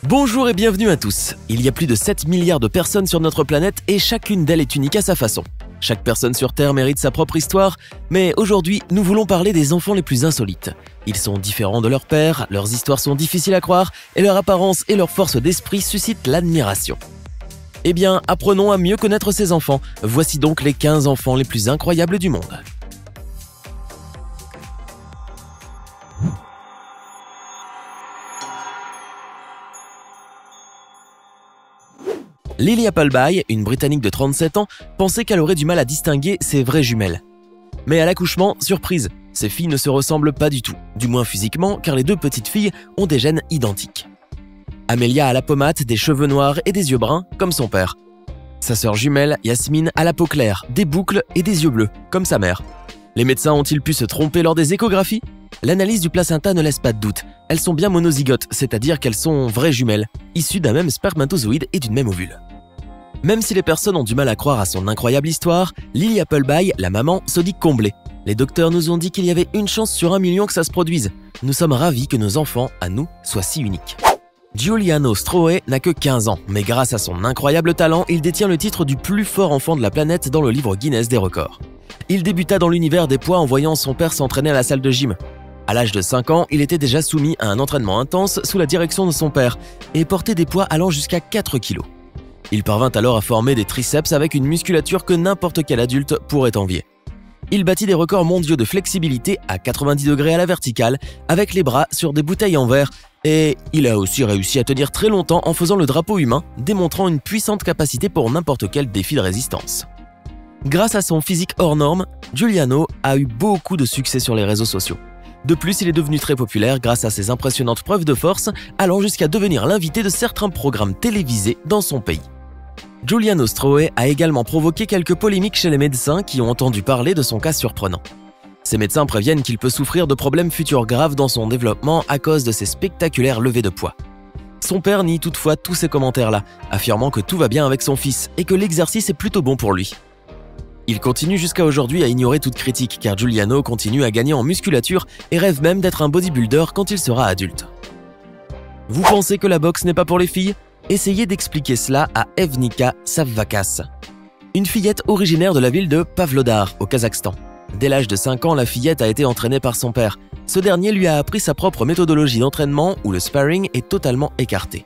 Bonjour et bienvenue à tous. Il y a plus de 7 milliards de personnes sur notre planète et chacune d'elles est unique à sa façon. Chaque personne sur Terre mérite sa propre histoire, mais aujourd'hui, nous voulons parler des enfants les plus insolites. Ils sont différents de leurs pères, leurs histoires sont difficiles à croire et leur apparence et leur force d'esprit suscitent l'admiration. Eh bien, apprenons à mieux connaître ces enfants. Voici donc les 15 enfants les plus incroyables du monde. Lily Appleby, une Britannique de 37 ans, pensait qu'elle aurait du mal à distinguer ses vraies jumelles. Mais à l'accouchement, surprise, ces filles ne se ressemblent pas du tout, du moins physiquement, car les deux petites filles ont des gènes identiques. Amelia a la pommade, des cheveux noirs et des yeux bruns, comme son père. Sa sœur jumelle, Yasmine, a la peau claire, des boucles et des yeux bleus, comme sa mère. Les médecins ont-ils pu se tromper lors des échographies? L'analyse du placenta ne laisse pas de doute. Elles sont bien monozygotes, c'est-à-dire qu'elles sont vraies jumelles, issues d'un même spermatozoïde et d'une même ovule. Même si les personnes ont du mal à croire à son incroyable histoire, Lily Appleby, la maman, se dit comblée. Les docteurs nous ont dit qu'il y avait une chance sur 1 million que ça se produise. Nous sommes ravis que nos enfants, à nous, soient si uniques. Giuliano Strohe n'a que 15 ans, mais grâce à son incroyable talent, il détient le titre du plus fort enfant de la planète dans le livre Guinness des records. Il débuta dans l'univers des poids en voyant son père s'entraîner à la salle de gym. À l'âge de 5 ans, il était déjà soumis à un entraînement intense sous la direction de son père et portait des poids allant jusqu'à 4 kg. Il parvint alors à former des triceps avec une musculature que n'importe quel adulte pourrait envier. Il battit des records mondiaux de flexibilité à 90 degrés à la verticale avec les bras sur des bouteilles en verre et il a aussi réussi à tenir très longtemps en faisant le drapeau humain, démontrant une puissante capacité pour n'importe quel défi de résistance. Grâce à son physique hors norme, Giuliano a eu beaucoup de succès sur les réseaux sociaux. De plus, il est devenu très populaire grâce à ses impressionnantes preuves de force, allant jusqu'à devenir l'invité de certains programmes télévisés dans son pays. Giuliano Strohe a également provoqué quelques polémiques chez les médecins qui ont entendu parler de son cas surprenant. Ces médecins préviennent qu'il peut souffrir de problèmes futurs graves dans son développement à cause de ses spectaculaires levées de poids. Son père nie toutefois tous ces commentaires-là, affirmant que tout va bien avec son fils et que l'exercice est plutôt bon pour lui. Il continue jusqu'à aujourd'hui à ignorer toute critique car Giuliano continue à gagner en musculature et rêve même d'être un bodybuilder quand il sera adulte. Vous pensez que la boxe n'est pas pour les filles? Essayez d'expliquer cela à Evnika Savvakas, une fillette originaire de la ville de Pavlodar, au Kazakhstan. Dès l'âge de 5 ans, la fillette a été entraînée par son père. Ce dernier lui a appris sa propre méthodologie d'entraînement où le sparring est totalement écarté.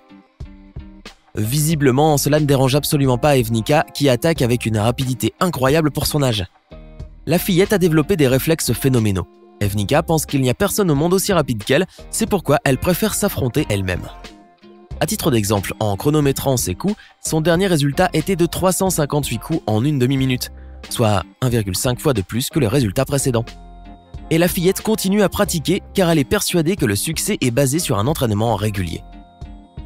Visiblement, cela ne dérange absolument pas Evnika qui attaque avec une rapidité incroyable pour son âge. La fillette a développé des réflexes phénoménaux. Evnika pense qu'il n'y a personne au monde aussi rapide qu'elle, c'est pourquoi elle préfère s'affronter elle-même. À titre d'exemple, en chronométrant ses coups, son dernier résultat était de 358 coups en une demi-minute, soit 1,5 fois de plus que le résultat précédent. Et la fillette continue à pratiquer car elle est persuadée que le succès est basé sur un entraînement régulier.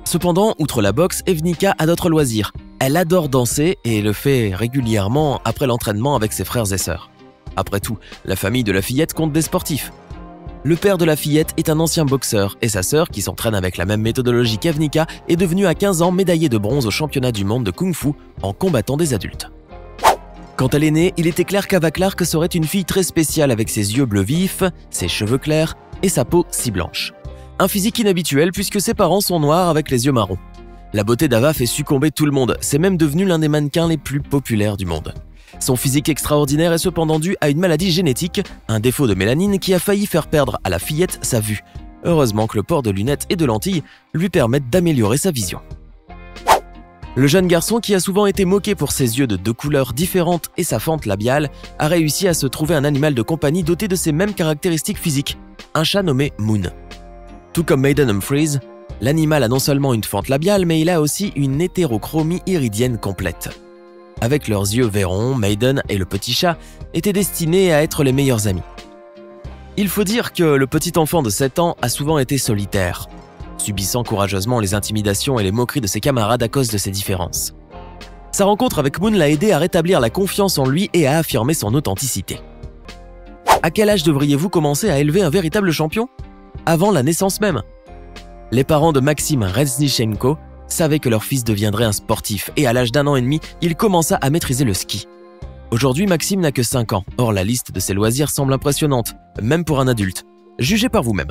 Cependant, outre la boxe, Evnika a d'autres loisirs. Elle adore danser et le fait régulièrement après l'entraînement avec ses frères et sœurs. Après tout, la famille de la fillette compte des sportifs. Le père de la fillette est un ancien boxeur et sa sœur, qui s'entraîne avec la même méthodologie qu'Evnika, est devenue à 15 ans médaillée de bronze au championnat du monde de Kung-Fu en combattant des adultes. Quand elle est née, il était clair qu'Ava Clark serait une fille très spéciale avec ses yeux bleus vifs, ses cheveux clairs et sa peau si blanche. Un physique inhabituel puisque ses parents sont noirs avec les yeux marrons. La beauté d'Ava fait succomber tout le monde, c'est même devenu l'un des mannequins les plus populaires du monde. Son physique extraordinaire est cependant dû à une maladie génétique, un défaut de mélanine qui a failli faire perdre à la fillette sa vue. Heureusement que le port de lunettes et de lentilles lui permettent d'améliorer sa vision. Le jeune garçon qui a souvent été moqué pour ses yeux de 2 couleurs différentes et sa fente labiale a réussi à se trouver un animal de compagnie doté de ses mêmes caractéristiques physiques, un chat nommé Moon. Tout comme Maiden Humphries, l'animal a non seulement une fente labiale mais il a aussi une hétérochromie iridienne complète. Avec leurs yeux verrons, Maiden et le petit chat étaient destinés à être les meilleurs amis. Il faut dire que le petit enfant de 7 ans a souvent été solitaire, subissant courageusement les intimidations et les moqueries de ses camarades à cause de ses différences. Sa rencontre avec Moon l'a aidé à rétablir la confiance en lui et à affirmer son authenticité. À quel âge devriez-vous commencer à élever un véritable champion? Avant la naissance même. Les parents de Maxime Reznichenko savaient que leur fils deviendrait un sportif et à l'âge d'1 an et demi, il commença à maîtriser le ski. Aujourd'hui, Maxime n'a que 5 ans, or la liste de ses loisirs semble impressionnante, même pour un adulte. Jugez par vous-même.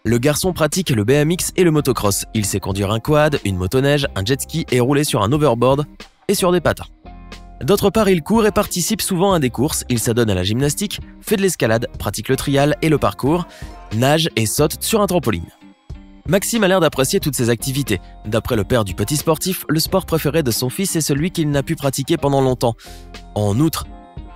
Le garçon pratique le BMX et le motocross. Il sait conduire un quad, une motoneige, un jet ski et rouler sur un overboard et sur des patins. D'autre part, il court et participe souvent à des courses. Il s'adonne à la gymnastique, fait de l'escalade, pratique le trial et le parcours, nage et saute sur un trampoline. Maxime a l'air d'apprécier toutes ces activités. D'après le père du petit sportif, le sport préféré de son fils est celui qu'il n'a pu pratiquer pendant longtemps. En outre,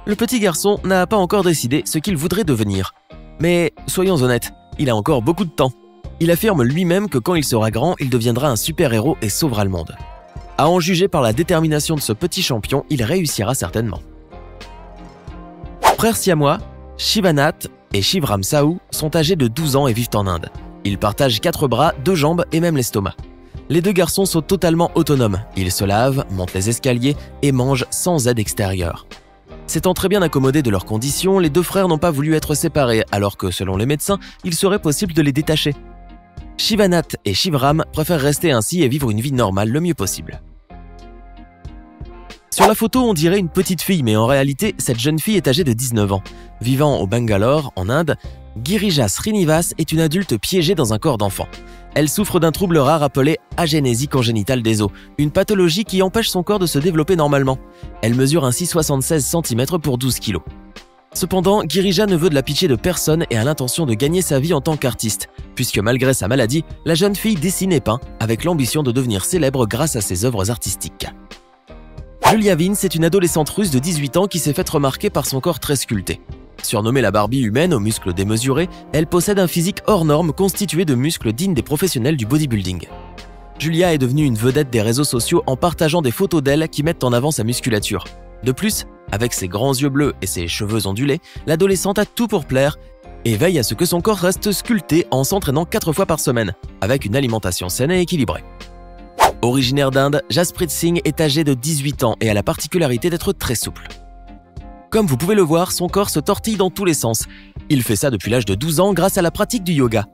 le petit garçon n'a pas encore décidé ce qu'il voudrait devenir. Mais soyons honnêtes, il a encore beaucoup de temps. Il affirme lui-même que quand il sera grand, il deviendra un super-héros et sauvera le monde. À en juger par la détermination de ce petit champion, il réussira certainement. Frères siamois, Shivanath et Shivram Sahu sont âgés de 12 ans et vivent en Inde. Ils partagent 4 bras, 2 jambes et même l'estomac. Les 2 garçons sont totalement autonomes. Ils se lavent, montent les escaliers et mangent sans aide extérieure. S'étant très bien accommodés de leurs conditions, les 2 frères n'ont pas voulu être séparés, alors que, selon les médecins, il serait possible de les détacher. Shivanath et Shivram préfèrent rester ainsi et vivre une vie normale le mieux possible. Sur la photo, on dirait une petite fille, mais en réalité, cette jeune fille est âgée de 19 ans. Vivant au Bangalore, en Inde, Girija Srinivas est une adulte piégée dans un corps d'enfant. Elle souffre d'un trouble rare appelé agénésie congénitale des os, une pathologie qui empêche son corps de se développer normalement. Elle mesure ainsi 76 cm pour 12 kg. Cependant, Girija ne veut de la pitié de personne et a l'intention de gagner sa vie en tant qu'artiste, puisque malgré sa maladie, la jeune fille dessine et peint, avec l'ambition de devenir célèbre grâce à ses œuvres artistiques. Julia Vince est une adolescente russe de 18 ans qui s'est faite remarquer par son corps très sculpté. Surnommée la Barbie humaine aux muscles démesurés, elle possède un physique hors norme constitué de muscles dignes des professionnels du bodybuilding. Julia est devenue une vedette des réseaux sociaux en partageant des photos d'elle qui mettent en avant sa musculature. De plus, avec ses grands yeux bleus et ses cheveux ondulés, l'adolescente a tout pour plaire et veille à ce que son corps reste sculpté en s'entraînant 4 fois par semaine, avec une alimentation saine et équilibrée. Originaire d'Inde, Jasprit Singh est âgé de 18 ans et a la particularité d'être très souple. Comme vous pouvez le voir, son corps se tortille dans tous les sens. Il fait ça depuis l'âge de 12 ans grâce à la pratique du yoga.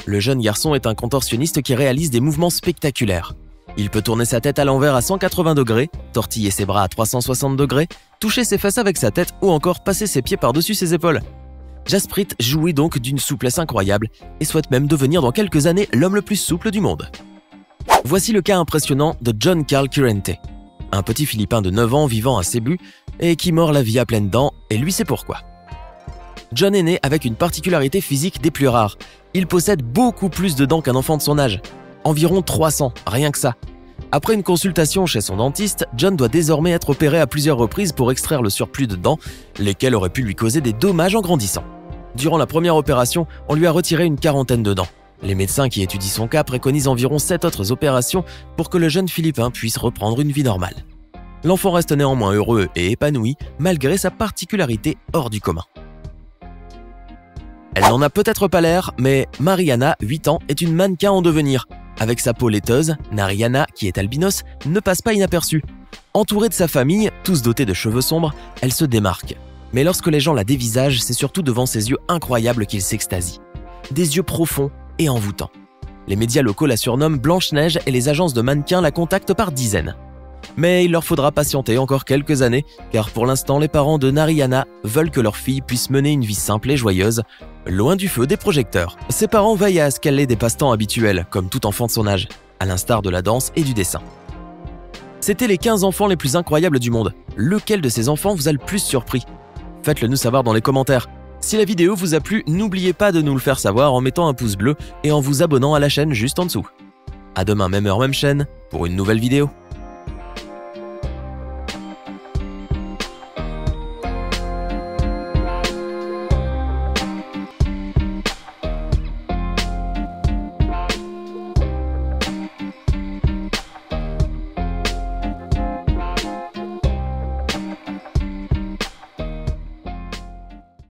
Le jeune garçon est un contorsionniste qui réalise des mouvements spectaculaires. Il peut tourner sa tête à l'envers à 180 degrés, tortiller ses bras à 360 degrés, toucher ses fesses avec sa tête ou encore passer ses pieds par-dessus ses épaules. Jasprit jouit donc d'une souplesse incroyable et souhaite même devenir dans quelques années l'homme le plus souple du monde. Voici le cas impressionnant de John Carl Currente, un petit Philippin de 9 ans vivant à Cebu et qui mord la vie à pleines dents, et lui sait pourquoi. John est né avec une particularité physique des plus rares. Il possède beaucoup plus de dents qu'un enfant de son âge. Environ 300, rien que ça. Après une consultation chez son dentiste, John doit désormais être opéré à plusieurs reprises pour extraire le surplus de dents, lesquelles auraient pu lui causer des dommages en grandissant. Durant la première opération, on lui a retiré une 40aine de dents. Les médecins qui étudient son cas préconisent environ 7 autres opérations pour que le jeune Philippin puisse reprendre une vie normale. L'enfant reste néanmoins heureux et épanoui malgré sa particularité hors du commun. Elle n'en a peut-être pas l'air, mais Mariana, 8 ans, est une mannequin en devenir. Avec sa peau laiteuse, Narayana, qui est albinos, ne passe pas inaperçue. Entourée de sa famille, tous dotés de cheveux sombres, elle se démarque. Mais lorsque les gens la dévisagent, c'est surtout devant ses yeux incroyables qu'ils s'extasient. Des yeux profonds et envoûtants. Les médias locaux la surnomment Blanche-Neige et les agences de mannequins la contactent par dizaines. Mais il leur faudra patienter encore quelques années, car pour l'instant, les parents de Narayana veulent que leur fille puisse mener une vie simple et joyeuse, loin du feu des projecteurs. Ses parents veillent à ce qu'elle ait des passe-temps habituels, comme tout enfant de son âge, à l'instar de la danse et du dessin. C'était les 15 enfants les plus incroyables du monde. Lequel de ces enfants vous a le plus surpris? Faites-le nous savoir dans les commentaires. Si la vidéo vous a plu, n'oubliez pas de nous le faire savoir en mettant un pouce bleu et en vous abonnant à la chaîne juste en dessous. À demain, même heure, même chaîne, pour une nouvelle vidéo.